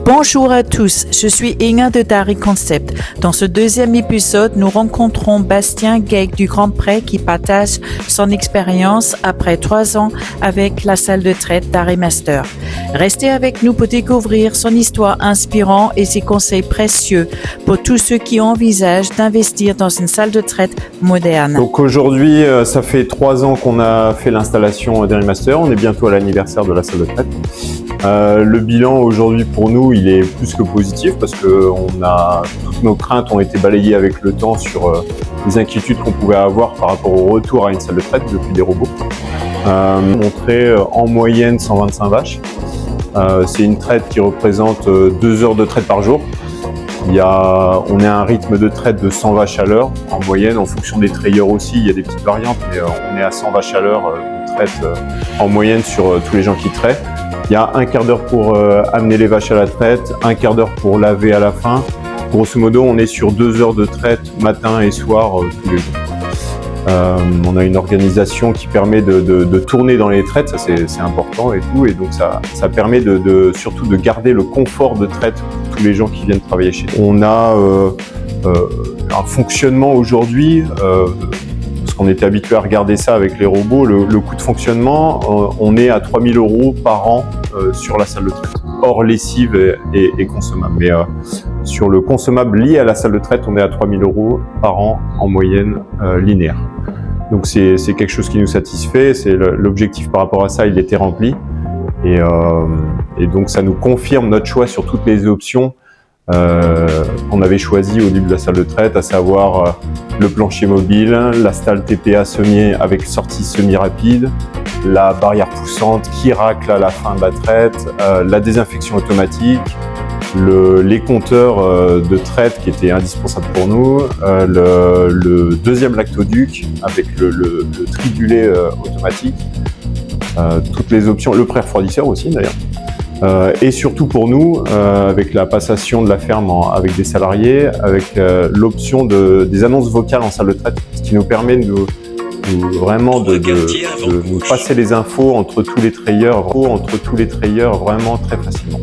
Bonjour à tous, je suis Inga de Dari Concept. Dans ce deuxième épisode, nous rencontrons Bastien Guègue du Grand Pré qui partage son expérience après 3 ans avec la salle de traite Dari Master. Restez avec nous pour découvrir son histoire inspirante et ses conseils précieux pour tous ceux qui envisagent d'investir dans une salle de traite moderne. Donc aujourd'hui, ça fait 3 ans qu'on a fait l'installation Dari Master. On est bientôt à l'anniversaire de la salle de traite. Le bilan aujourd'hui pour nous, il est plus que positif parce que toutes nos craintes ont été balayées avec le temps sur les inquiétudes qu'on pouvait avoir par rapport au retour à une salle de traite depuis des robots. Montrer en moyenne 125 vaches. C'est une traite qui représente 2 heures de traite par jour. On est à un rythme de traite de 100 vaches à l'heure en moyenne, en fonction des trayeurs aussi, il y a des petites variantes, mais on est à 100 vaches à l'heure de traite en moyenne sur tous les gens qui traitent. Il y a un quart d'heure pour amener les vaches à la traite, un quart d'heure pour laver à la fin. Grosso modo, on est sur 2 heures de traite matin et soir tous les jours. On a une organisation qui permet de tourner dans les traites, ça c'est important et tout, et donc ça permet surtout de garder le confort de traite pour tous les gens qui viennent travailler chez nous. On a un fonctionnement aujourd'hui, parce qu'on était habitué à regarder ça avec les robots, le coût de fonctionnement, on est à 3 000 € par an sur la salle de traite, hors lessive et consommable. Mais sur le consommable lié à la salle de traite, on est à 3 000 € par an en moyenne linéaire. Donc c'est quelque chose qui nous satisfait, c'est l'objectif par rapport à ça, il était rempli. Et donc ça nous confirme notre choix sur toutes les options qu'on avait choisies au début de la salle de traite, à savoir le plancher mobile, la stalle TPA avec sortie semi-rapide, la barrière poussante qui racle à la fin de la traite, la désinfection automatique, les compteurs de traite qui étaient indispensables pour nous, le deuxième lactoduc avec le tribulé automatique, toutes les options, le pré-refroidisseur aussi d'ailleurs. Et surtout pour nous, avec la passation de la ferme avec des salariés, avec l'option des annonces vocales en salle de traite, ce qui nous permet de nous passer les infos entre tous les trayeurs vraiment très facilement.